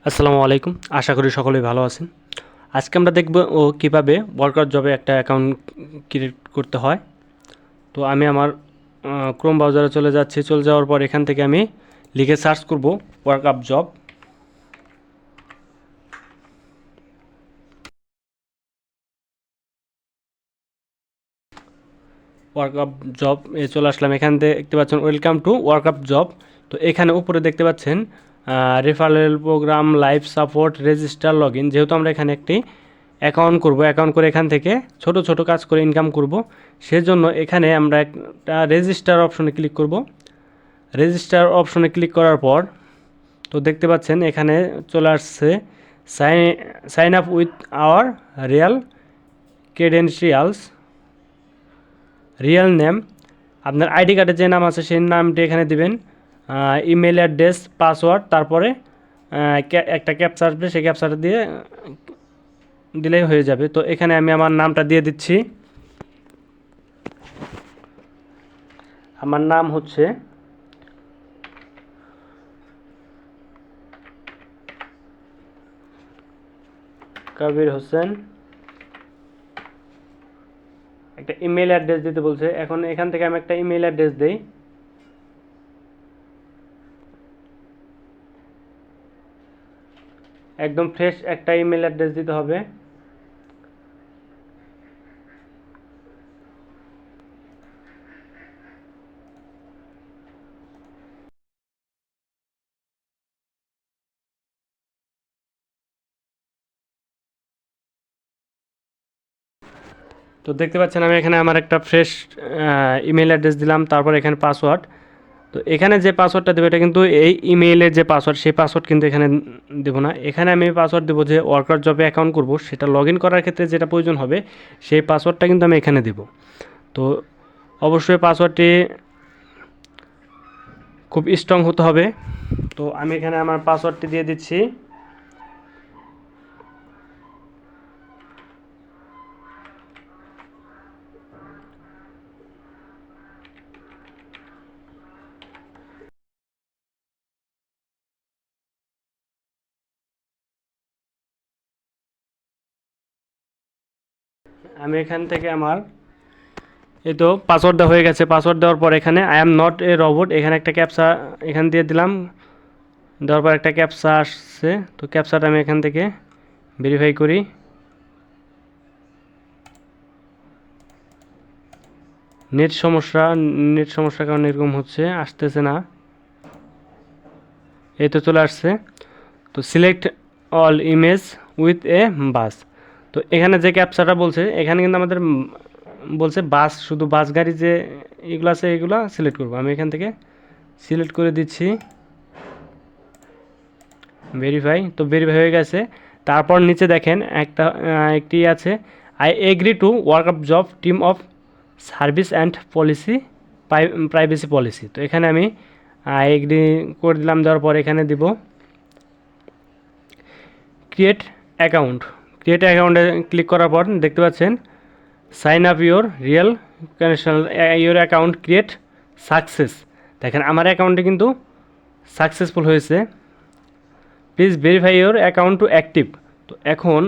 আসসালামু আলাইকুম। আশা করি সকলেই ভালো আছেন। আজকে আমরা দেখব কিভাবে ওয়ার্কার জবে একটা অ্যাকাউন্ট ক্রিয়েট করতে হয়। তো আমি আমার ক্রোম ব্রাউজারে চলে যাচ্ছি। চলে যাওয়ার পর এখান থেকে আমি লিখে সার্চ করব ওয়ার্কআপ জব। ওয়ার্কআপ জব এ চলে আসলাম। এখান থেকে দেখতে পাচ্ছেন ওয়েলকাম টু ওয়ার্কআপ জব। তো এখানে উপরে দেখতে পাচ্ছেন referral program, live support, register, log in. যেহেতু আমরা এখানে একটি অ্যাকাউন্ট করব, অ্যাকাউন্ট করে এখান থেকে ছোট ছোট কাজ করে ইনকাম করব, সেজন্য এখানে আমরা একটা রেজিস্টার অপশনে ক্লিক করব। রেজিস্টার অপশনে ক্লিক করার পর তো দেখতে পাচ্ছেন এখানে চলে আসছে sign up with our real credentials, real name, আপনার আইডি কার্ডে যে নাম আছে সেই নামটি এখানে দিবেন, ইমেল অ্যাড্রেস, পাসওয়ার্ড, তারপরে একটা ক্যাপচা আসবে, সেই ক্যাপচাটা দিয়ে দিলেই হয়ে যাবে। তো এখানে আমি আমার নামটা দিয়ে দিচ্ছি। আমার নাম হচ্ছে কবির হোসেন। একটা ইমেল অ্যাড্রেস দিতে বলছে। এখন এখান থেকে আমি একটা ইমেল অ্যাড্রেস দেই। একদম ফ্রেশ একটা ইমেল অ্যাড্রেস দিতে হবে। তো দেখতে পাচ্ছেন আমি এখানে আমার একটা ফ্রেশ ইমেল অ্যাড্রেস দিলাম, তারপর এখানে পাসওয়ার্ড। তো এখানে যে পাসওয়ার্ডটা দেবো এটা কিন্তু এই ইমেইলের যে পাসওয়ার্ড, সেই পাসওয়ার্ড কিন্তু এখানে দেবো না। এখানে আমি পাসওয়ার্ড দেবো যে ওয়ার্কার জবে অ্যাকাউন্ট করব, সেটা লগ ইন করার ক্ষেত্রে যেটা প্রয়োজন হবে সেই পাসওয়ার্ডটা কিন্তু আমি এখানে দেবো। তো অবশ্যই পাসওয়ার্ডটি খুব স্ট্রং হতে হবে। তো আমি এখানে আমার পাসওয়ার্ডটি দিয়ে দিচ্ছি। আমি এখান থেকে আমার এই তো পাসওয়ার্ড দেওয়া হয়ে গেছে। পাসওয়ার্ড দেওয়ার পর এখানে I am not a robot, এখানে একটা ক্যাপচা এখান দিয়ে দিলাম। দেওয়ার পর একটা ক্যাপচা আসছে। তো ক্যাপচাটা আমি এখান থেকে ভেরিফাই করি। নেট সমস্যার কারণে এরকম হচ্ছে, আসতেছে না। এই তো চলে আসছে। তো select all image with a bus. তো এখানে যে ক্যাপচাটা বলছে, এখানে কিন্তু আমাদের বলছে বাস, শুধু বাস গাড়ি যে এগুলো আছে এগুলো সিলেক্ট করবো। আমি এখান থেকে সিলেক্ট করে দিচ্ছি, ভেরিফাই। তো ভেরিফাই হয়ে গেছে। তারপর নিচে দেখেন একটি আছে, I agree to work up job team of service and policy, privacy policy. তো এখানে আমি আই এগ্রি করে দিলাম। দেওয়ার পর এখানে দিব ক্রিয়েট অ্যাকাউন্ট। ক্রিয়েট অ্যাকাউন্টে ক্লিক করার পর দেখতে পাচ্ছেন sign up your real your account create success. দেখেন আমার অ্যাকাউন্টে কিন্তু সাকসেসফুল হয়েছে। Please verify your account to active. তো এখন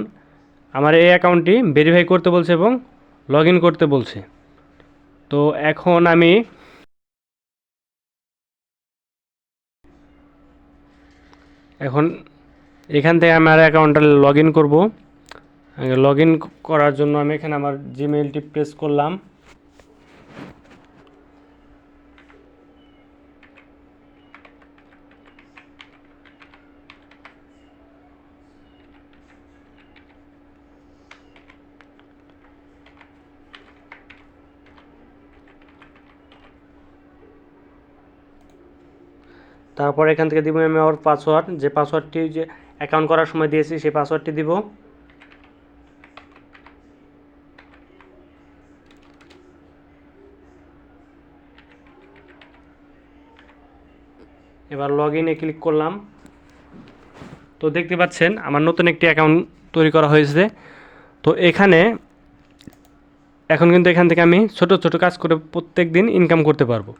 আমার এই অ্যাকাউন্টটি ভেরিফাই করতে বলছে এবং লগ ইন করতে বলছে। তো এখন আমি এখান থেকে আমার অ্যাকাউন্টটা লগ ইন করবো। লগ ইন করার জন্য আমি এখানে আমার জিমেইলটি প্রেস করলাম। তারপর এখান থেকে দিব আমি আমার পাসওয়ার্ড, যে পাসওয়ার্ডটি যে অ্যাকাউন্ট করার সময় দিয়েছি সেই পাসওয়ার্ডটি দিব। এবার লগ ইনে ক্লিক করলাম। তো দেখতে পাচ্ছেন আমার নতুন একটি অ্যাকাউন্ট তৈরি করা হয়েছে। তো এখানে এখন কিন্তু এখান থেকে আমি ছোট ছোট কাজ করে প্রত্যেক দিন ইনকাম করতে পারবো।